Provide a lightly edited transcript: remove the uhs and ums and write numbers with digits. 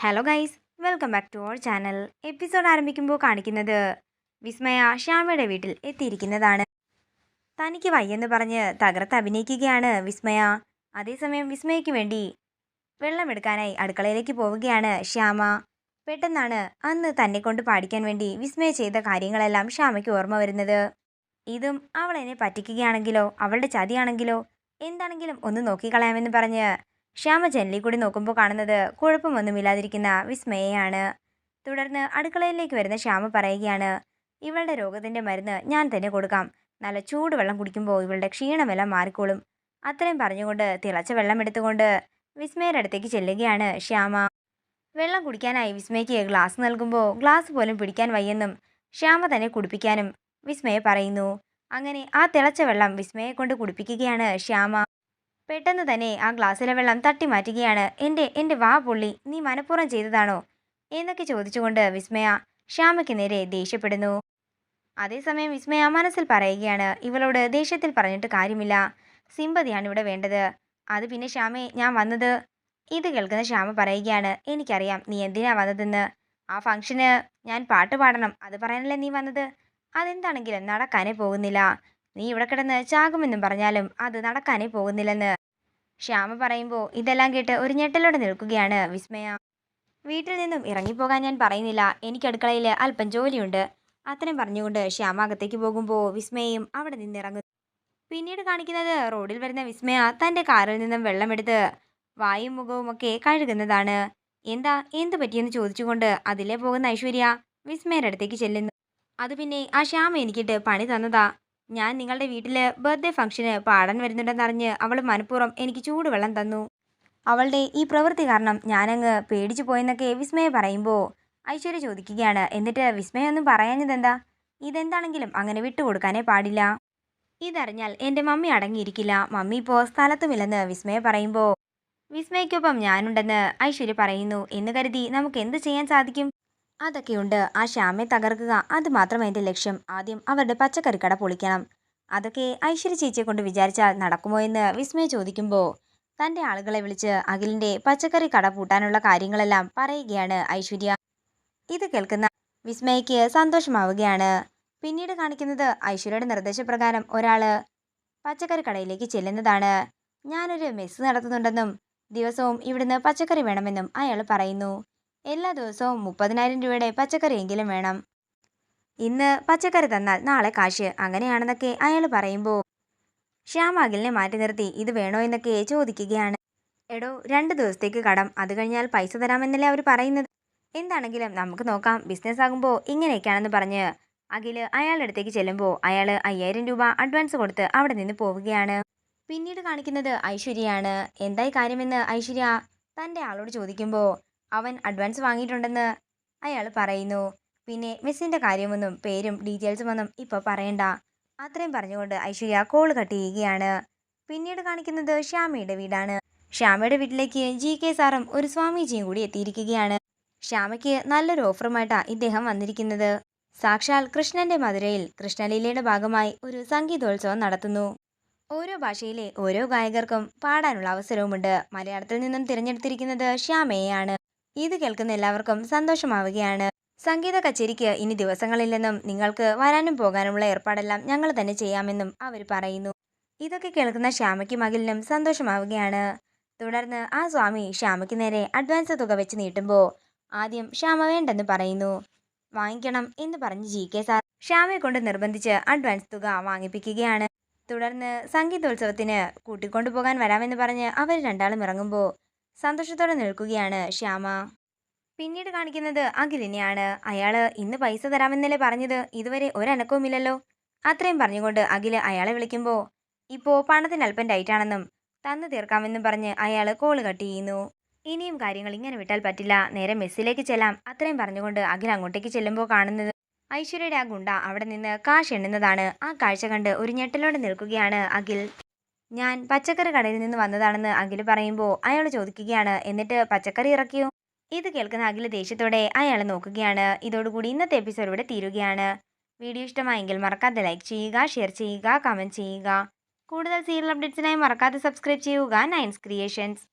Hello guys, welcome back to our channel. Episode ആരംഭിക്കുമ്പോൾ കാണിക്കുന്നത് വിസ്മയ ശ്യാമയുടെ വീട്ടിൽ എത്തിയിരിക്കുന്നതാണ്. തനിക്ക് വയ്യെന്ന് പറഞ്ഞ് തകർത്ത് അഭിനയിക്കുകയാണ് വിസ്മയ. അതേസമയം വിസ്മയയ്ക്ക് വേണ്ടി വെള്ളമെടുക്കാനായി അടുക്കളയിലേക്ക് പോവുകയാണ് ശ്യാമ. പെട്ടെന്നാണ് അന്ന് തന്നെ കൊണ്ട് പാടിക്കാൻ വേണ്ടി വിസ്മയ ചെയ്ത കാര്യങ്ങളെല്ലാം ശ്യാമയ്ക്ക് ഓർമ്മ വരുന്നത്. ഇതും അവൾ എന്നെ പറ്റിക്കുകയാണെങ്കിലോ, അവളുടെ ചതിയാണെങ്കിലോ, എന്താണെങ്കിലും ഒന്ന് നോക്കിക്കളയാമെന്ന് പറഞ്ഞ് ശ്യാമ ജനലിൽ കൂടി നോക്കുമ്പോൾ കാണുന്നത് കുഴപ്പമൊന്നുമില്ലാതിരിക്കുന്ന വിസ്മയയാണ്. തുടർന്ന് അടുക്കളയിലേക്ക് വരുന്ന ശ്യാമ പറയുകയാണ്, ഇവളുടെ രോഗത്തിൻ്റെ മരുന്ന് ഞാൻ തന്നെ കൊടുക്കാം. നല്ല ചൂടുവെള്ളം കുടിക്കുമ്പോൾ ഇവളുടെ ക്ഷീണമെല്ലാം മാറിക്കോളും. അത്രയും പറഞ്ഞുകൊണ്ട് തിളച്ച വെള്ളം എടുത്തുകൊണ്ട് വിസ്മയുടെ അടുത്തേക്ക് ചെല്ലുകയാണ് ശ്യാമ. വെള്ളം കുടിക്കാനായി വിസ്മയ്ക്ക് ഗ്ലാസ് നൽകുമ്പോൾ ഗ്ലാസ് പോലും പിടിക്കാൻ വയ്യെന്നും ശ്യാമ തന്നെ കുടിപ്പിക്കാനും വിസ്മയ പറയുന്നു. അങ്ങനെ ആ തിളച്ച വെള്ളം വിസ്മയെ കൊണ്ട് കുടിപ്പിക്കുകയാണ് ശ്യാമ. പെട്ടെന്ന് തന്നെ ആ ഗ്ലാസ്സിലെ വെള്ളം തട്ടി മാറ്റുകയാണ്. എൻ്റെ വാ പൊള്ളി, നീ മനഃപൂർവ്വം ചെയ്തതാണോ എന്നൊക്കെ ചോദിച്ചുകൊണ്ട് വിസ്മയ ശ്യാമയ്ക്ക് നേരെ ദേഷ്യപ്പെടുന്നു. അതേസമയം വിസ്മയ മനസ്സിൽ പറയുകയാണ്, ഇവളോട് ദേഷ്യത്തിൽ പറഞ്ഞിട്ട് കാര്യമില്ല, സിമ്പതിയാണ് ഇവിടെ വേണ്ടത്. അത് പിന്നെ ശ്യാമേ, ഞാൻ വന്നത്. ഇത് കേൾക്കുന്ന ശ്യാമ പറയുകയാണ്, എനിക്കറിയാം നീ എന്തിനാ വന്നതെന്ന്. ആ ഫംഗ്ഷന് ഞാൻ പാട്ട് പാടണം, അത് പറയാനല്ലേ നീ വന്നത്. അതെന്താണെങ്കിലും നടക്കാനേ പോകുന്നില്ല. നീ ഇവിടെ കിടന്ന് ചാകുമെന്നും പറഞ്ഞാലും അത് നടക്കാനേ പോകുന്നില്ലെന്ന് ശ്യാമ പറയുമ്പോൾ ഇതെല്ലാം കേട്ട് ഒരു ഞെട്ടലോടെ നിൽക്കുകയാണ് വിസ്മയ. വീട്ടിൽ നിന്നും ഇറങ്ങിപ്പോകാൻ ഞാൻ പറയുന്നില്ല, എനിക്ക് അടുക്കളയിൽ അല്പം ജോലിയുണ്ട്. അത്രയും പറഞ്ഞുകൊണ്ട് ശ്യാമ അകത്തേക്ക് പോകുമ്പോൾ വിസ്മയയും അവിടെ നിന്നിറങ്ങും. പിന്നീട് കാണിക്കുന്നത് റോഡിൽ വരുന്ന വിസ്മയ തൻ്റെ കാറിൽ നിന്നും വെള്ളമെടുത്ത് വായും മുഖവും ഒക്കെ കഴുകുന്നതാണ്. എന്ത് പറ്റിയെന്ന് ചോദിച്ചുകൊണ്ട് അതിലേ പോകുന്ന ഐശ്വര്യ വിസ്മയുടെ അടുത്തേക്ക് ചെല്ലുന്നു. അത് പിന്നെ ആ ശ്യാമ എനിക്കിട്ട് പണി തന്നതാ. ഞാൻ നിങ്ങളുടെ വീട്ടിൽ ബർത്ത്ഡേ ഫംഗ്ഷന് പാടാൻ വരുന്നുണ്ടെന്നറിഞ്ഞ് അവൾ മനഃപൂർവ്വം എനിക്ക് ചൂടുവെള്ളം തന്നു. അവളുടെ ഈ പ്രവൃത്തി കാരണം ഞാനങ്ങ് പേടിച്ചു പോയെന്നൊക്കെ വിസ്മയ പറയുമ്പോൾ ഐശ്വര്യ ചോദിക്കുകയാണ്, എന്നിട്ട് വിസ്മയ ഒന്നും പറയാഞ്ഞതെന്താ? ഇതെന്താണെങ്കിലും അങ്ങനെ വിട്ടുകൊടുക്കാനേ പാടില്ല. ഇതറിഞ്ഞാൽ എൻ്റെ മമ്മി അടങ്ങിയിരിക്കില്ല. മമ്മി ഇപ്പോൾ സ്ഥലത്തുമില്ലെന്ന് വിസ്മയ പറയുമ്പോൾ വിസ്മയ്ക്കൊപ്പം ഞാനുണ്ടെന്ന് ഐശ്വര്യ പറയുന്നു. എന്ന് കരുതി നമുക്ക് എന്ത് ചെയ്യാൻ സാധിക്കും? അതൊക്കെയുണ്ട്. ആ ശ്യാമയെ തകർക്കുക, അത് മാത്രം എൻ്റെ ലക്ഷ്യം. ആദ്യം അവരുടെ പച്ചക്കറിക്കട പൊളിക്കണം. അതൊക്കെ ഐശ്വര്യ ചേച്ചിയെ കൊണ്ട് വിചാരിച്ചാൽ നടക്കുമോ എന്ന് വിസ്മയ ചോദിക്കുമ്പോൾ തൻ്റെ ആളുകളെ വിളിച്ച് അഖിലിൻ്റെ പച്ചക്കറി കട പൂട്ടാനുള്ള കാര്യങ്ങളെല്ലാം പറയുകയാണ് ഐശ്വര്യ. ഇത് കേൾക്കുന്ന വിസ്മയയ്ക്ക് സന്തോഷമാവുകയാണ്. പിന്നീട് കാണിക്കുന്നത് ഐശ്വര്യയുടെ നിർദ്ദേശപ്രകാരം ഒരാൾ പച്ചക്കറി കടയിലേക്ക് ചെല്ലുന്നതാണ്. ഞാനൊരു മെസ്സ് നടത്തുന്നുണ്ടെന്നും ദിവസവും ഇവിടുന്ന് പച്ചക്കറി വേണമെന്നും അയാൾ പറയുന്നു. എല്ലാ ദിവസവും 30,000 രൂപയുടെ പച്ചക്കറിയെങ്കിലും വേണം. ഇന്ന് പച്ചക്കറി തന്നാൽ നാളെ കാശ്, അങ്ങനെയാണെന്നൊക്കെ അയാൾ പറയുമ്പോൾ ശ്യാം അഖിലിനെ മാറ്റി നിർത്തി ഇത് വേണോ എന്നൊക്കെ ചോദിക്കുകയാണ്. എടോ, 2 ദിവസത്തേക്ക് കടം, അത് കഴിഞ്ഞാൽ പൈസ തരാമെന്നല്ലേ അവർ പറയുന്നത്. എന്താണെങ്കിലും നമുക്ക് നോക്കാം, ബിസിനസ് ആകുമ്പോൾ ഇങ്ങനെയൊക്കെയാണെന്ന് പറഞ്ഞ് അഖില് അയാളുടെ അടുത്തേക്ക് ചെല്ലുമ്പോൾ അയാൾ 5,000 രൂപ അഡ്വാൻസ് കൊടുത്ത് അവിടെ നിന്ന് പോവുകയാണ്. പിന്നീട് കാണിക്കുന്നത് ഐശ്വര്യയാണ്. എന്തായി കാര്യമെന്ന് ഐശ്വര്യ തൻ്റെ ആളോട് ചോദിക്കുമ്പോൾ അവൻ അഡ്വാൻസ് വാങ്ങിയിട്ടുണ്ടെന്ന് അയാൾ പറയുന്നു. പിന്നെ മെസ്സിൻ്റെ കാര്യമൊന്നും പേരും ഡീറ്റെയിൽസും ഒന്നും ഇപ്പോൾ പറയണ്ട. അത്രയും പറഞ്ഞുകൊണ്ട് ഐശ്വര്യ കോൾ കട്ട് ചെയ്യുകയാണ്. പിന്നീട് കാണിക്കുന്നത് ശ്യാമയുടെ വീടാണ്. ശ്യാമയുടെ വീട്ടിലേക്ക് GK സാറും ഒരു സ്വാമിജിയും കൂടി എത്തിയിരിക്കുകയാണ്. ശ്യാമയ്ക്ക് നല്ലൊരു ഓഫറുമായിട്ടാണ് ഇദ്ദേഹം വന്നിരിക്കുന്നത്. സാക്ഷാൽ കൃഷ്ണന്റെ മധുരയിൽ കൃഷ്ണലീലയുടെ ഭാഗമായി ഒരു സംഗീതോത്സവം നടത്തുന്നു. ഓരോ ഭാഷയിലെ ഓരോ ഗായകർക്കും പാടാനുള്ള അവസരവുമുണ്ട്. മലയാളത്തിൽ നിന്നും തിരഞ്ഞെടുത്തിരിക്കുന്നത് ശ്യാമയെയാണ്. ഇത് കേൾക്കുന്ന എല്ലാവർക്കും സന്തോഷമാവുകയാണ്. സംഗീത കച്ചേരിക്ക് ഇനി ദിവസങ്ങളില്ലെന്നും നിങ്ങൾക്ക് വരാനും പോകാനുമുള്ള ഏർപ്പാടെല്ലാം ഞങ്ങൾ തന്നെ ചെയ്യാമെന്നും അവർ പറയുന്നു. ഇതൊക്കെ കേൾക്കുന്ന ശ്യാമയ്ക്കും അഖിലിനും സന്തോഷമാവുകയാണ്. തുടർന്ന് ആ സ്വാമി ശ്യാമയ്ക്ക് നേരെ അഡ്വാൻസ് തുക വെച്ച് നീട്ടുമ്പോൾ ആദ്യം ശ്യാമ വേണ്ടെന്ന് പറയുന്നു. വാങ്ങിക്കണം എന്ന് പറഞ്ഞ് GK സാർ ശ്യാമയെ കൊണ്ട് നിർബന്ധിച്ച് അഡ്വാൻസ് തുക വാങ്ങിപ്പിക്കുകയാണ്. തുടർന്ന് സംഗീതോത്സവത്തിന് കൂട്ടിക്കൊണ്ടുപോകാൻ വരാമെന്ന് പറഞ്ഞ് അവർ രണ്ടാളും ഇറങ്ങുമ്പോൾ സന്തോഷത്തോടെ നിൽക്കുകയാണ് ശ്യാമ. പിന്നീട് കാണിക്കുന്നത് അഖിലിനെയാണ്. അയാള് ഇന്ന് പൈസ തരാമെന്നല്ലേ പറഞ്ഞത്, ഇതുവരെ ഒരനക്കവുമില്ലല്ലോ. അത്രയും പറഞ്ഞുകൊണ്ട് അഖില് അയാളെ വിളിക്കുമ്പോൾ ഇപ്പോൾ പണത്തിന് അല്പം ടൈറ്റാണെന്നും തന്നു തീർക്കാമെന്നും പറഞ്ഞ് അയാൾ കോള് കട്ട് ചെയ്യുന്നു. ഇനിയും കാര്യങ്ങൾ ഇങ്ങനെ വിട്ടാൽ പറ്റില്ല, നേരെ മെസ്സിലേക്ക് ചെല്ലാം. അത്രയും പറഞ്ഞുകൊണ്ട് അഖിൽ അങ്ങോട്ടേക്ക് ചെല്ലുമ്പോൾ കാണുന്നത് ഐശ്വര്യയുടെ ആ ഗുണ്ട അവിടെ നിന്ന് കാശ് എണ്ണുന്നതാണ്. ആ കാഴ്ച കണ്ട് ഒരു ഞെട്ടലോടെ നിൽക്കുകയാണ് അഖിൽ. ഞാൻ പച്ചക്കറി കടയിൽ നിന്ന് വന്നതാണെന്ന് അഖിൽ പറയുമ്പോൾ അയാൾ ചോദിക്കുകയാണ്, എന്നിട്ട് പച്ചക്കറി ഇറക്കിയോ? ഇത് കേൾക്കുന്ന അഖിൽ ദേഷ്യത്തോടെ അയാളെ നോക്കുകയാണ്. ഇതോടുകൂടി ഇന്നത്തെ എപ്പിസോഡ് ഇവിടെ തീരുകയാണ്. വീഡിയോ ഇഷ്ടമായെങ്കിൽ മറക്കാതെ ലൈക്ക് ചെയ്യുക, ഷെയർ ചെയ്യുക, കമൻറ്റ് ചെയ്യുക. കൂടുതൽ സീരിയൽ അപ്ഡേറ്റ്സിനായി മറക്കാതെ സബ്സ്ക്രൈബ് ചെയ്യുക നയൻസ് ക്രിയേഷൻസ്.